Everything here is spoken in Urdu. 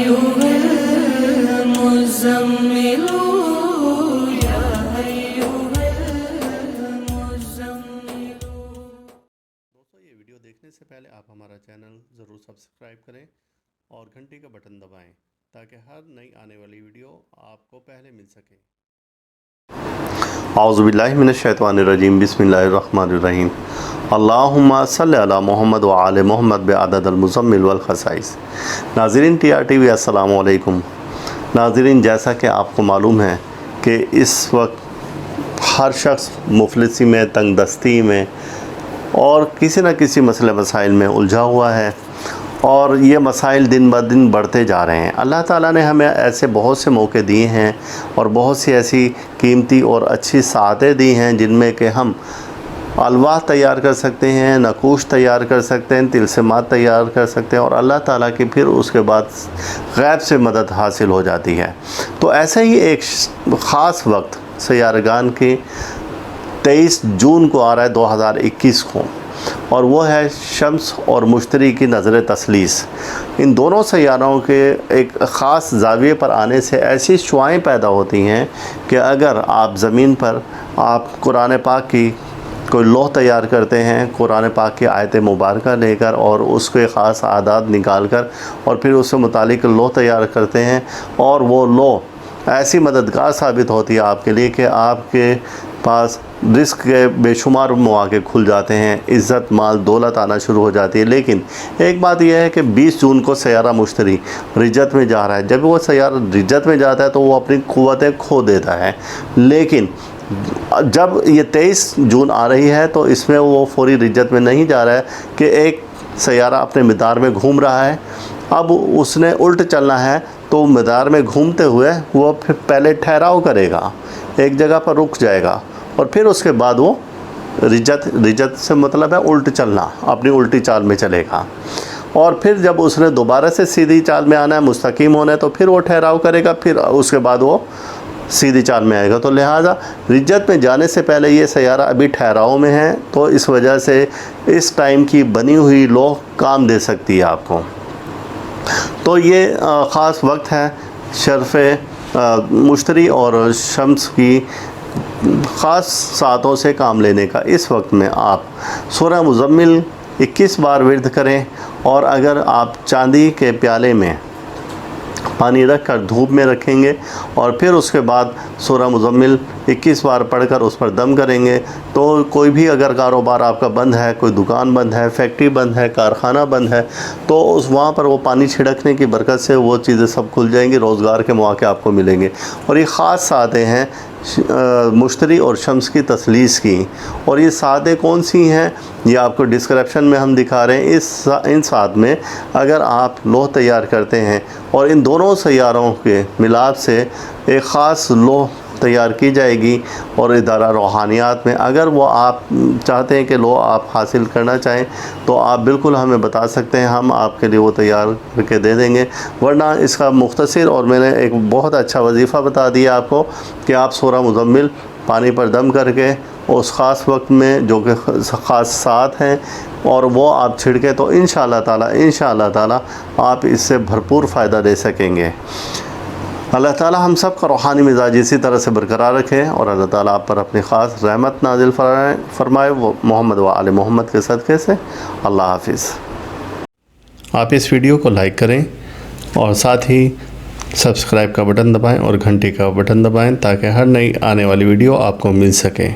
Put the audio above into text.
أيها المزمل يا أيها المزمل. دوستو یہ ویڈیو دیکھنے سے پہلے آپ ہمارا چینل ضرور سبسکرائب کریں اور گھنٹی کا بٹن دبائیں تاکہ ہر نئی آنے والی ویڈیو آپ کو پہلے مل سکے. اعوذ باللہ من الشیطان الرجیم. بسم اللہ الرحمن الرحیم. اللہم صلی علی محمد وعلی محمد بعدد المزمل والخصائص. ناظرین ٹی آر ٹی وی السلام علیکم. ناظرین جیسا کہ آپ کو معلوم ہے کہ اس وقت ہر شخص مفلسی میں، تنگ دستی میں اور کسی نہ کسی مسئلے مسائل میں الجھا ہوا ہے، اور یہ مسائل دن بہ دن بڑھتے جا رہے ہیں. اللہ تعالیٰ نے ہمیں ایسے بہت سے موقع دیے ہیں اور بہت سی ایسی قیمتی اور اچھی ساعتیں دی ہیں جن میں کہ ہم الواح تیار کر سکتے ہیں، نقوش تیار کر سکتے ہیں، طلسمات تیار کر سکتے ہیں، اور اللہ تعالیٰ کی پھر اس کے بعد غیب سے مدد حاصل ہو جاتی ہے. تو ایسے ہی ایک خاص وقت سیارگان کی 23 جون کو آ رہا ہے 2021 کو، اور وہ ہے شمس اور مشتری کی نظر تثلیث. ان دونوں سیاروں کے ایک خاص زاویے پر آنے سے ایسی شعاعیں پیدا ہوتی ہیں کہ اگر آپ زمین پر آپ قرآن پاک کی کوئی لوح تیار کرتے ہیں، قرآن پاک کی آیت مبارکہ لے کر اور اس کے خاص اعداد نکال کر اور پھر اس سے متعلق لوح تیار کرتے ہیں، اور وہ لوح ایسی مددگار ثابت ہوتی ہے آپ کے لیے کہ آپ کے پاس رزق کے بے شمار مواقع کھل جاتے ہیں، عزت مال دولت آنا شروع ہو جاتی ہے. لیکن ایک بات یہ ہے کہ 20 جون کو سیارہ مشتری رجت میں جا رہا ہے. جب وہ سیارہ رجت میں جاتا ہے تو وہ اپنی قوتیں کھو دیتا ہے، لیکن جب یہ 23 جون آ رہی ہے تو اس میں وہ فوری رجت میں نہیں جا رہا ہے کہ ایک سیارہ اپنے مدار میں گھوم رہا ہے. اب اس نے الٹ چلنا ہے تو مدار میں گھومتے ہوئے وہ پھر پہلے ٹھہراؤ کرے گا، ایک جگہ پر رک جائے گا، اور پھر اس کے بعد وہ رجت سے مطلب ہے الٹ چلنا، اپنی الٹی چال میں چلے گا. اور پھر جب اس نے دوبارہ سے سیدھی چال میں آنا ہے، مستقیم ہونا ہے، تو پھر وہ ٹھہراؤ کرے گا، پھر اس کے بعد وہ سیدھی چال میں آئے گا. تو لہٰذا رجت میں جانے سے پہلے یہ سیارہ ابھی ٹھہراؤ میں ہے، تو اس وجہ سے اس ٹائم کی بنی ہوئی لوح کام دے سکتی ہے آپ کو. تو یہ خاص وقت ہے شرف مشتری اور شمس کی خاص ساعتوں سے کام لینے کا. اس وقت میں آپ سورہ مزمل 21 بار ورد کریں، اور اگر آپ چاندی کے پیالے میں پانی رکھ کر دھوپ میں رکھیں گے اور پھر اس کے بعد سورہ مزمل 21 بار پڑھ کر اس پر دم کریں گے، تو کوئی بھی اگر کاروبار آپ کا بند ہے، کوئی دکان بند ہے، فیکٹری بند ہے، کارخانہ بند ہے، تو وہاں پر وہ پانی چھڑکنے کی برکت سے وہ چیزیں سب کھل جائیں گی، روزگار کے مواقع آپ کو ملیں گے. اور یہ خاص ساعتیں ہیں مشتری اور شمس کی تثلیث کی. اور یہ ساعتیں کون سی ہیں یہ آپ کو ڈسکرپشن میں ہم دکھا رہے ہیں. ان ساعت میں اگر آپ لوح تیار کرتے ہیں اور ان دونوں سیاروں کے ملاپ سے ایک خاص لوح تیار کی جائے گی، اور ادارہ روحانیات میں اگر وہ آپ چاہتے ہیں کہ لوح آپ حاصل کرنا چاہیں تو آپ بالکل ہمیں بتا سکتے ہیں، ہم آپ کے لیے وہ تیار کر کے دے دیں گے. ورنہ اس کا مختصر اور میں نے ایک بہت اچھا وظیفہ بتا دیا آپ کو کہ آپ سورہ مزمل پانی پر دم کر کے اس خاص وقت میں جو کہ خاص ساعت ہیں اور وہ آپ چھڑکیں، تو انشاءاللہ تعالی آپ اس سے بھرپور فائدہ لے سکیں گے. اللہ تعالیٰ ہم سب کا روحانی مزاج اسی طرح سے برقرار رکھے، اور اللہ تعالیٰ آپ پر اپنی خاص رحمت نازل فرمائے وہ محمد و آل محمد کے صدقے سے. اللہ حافظ. آپ اس ویڈیو کو لائک کریں اور ساتھ ہی سبسکرائب کا بٹن دبائیں اور گھنٹی کا بٹن دبائیں تاکہ ہر نئی آنے والی ویڈیو آپ کو مل سکے.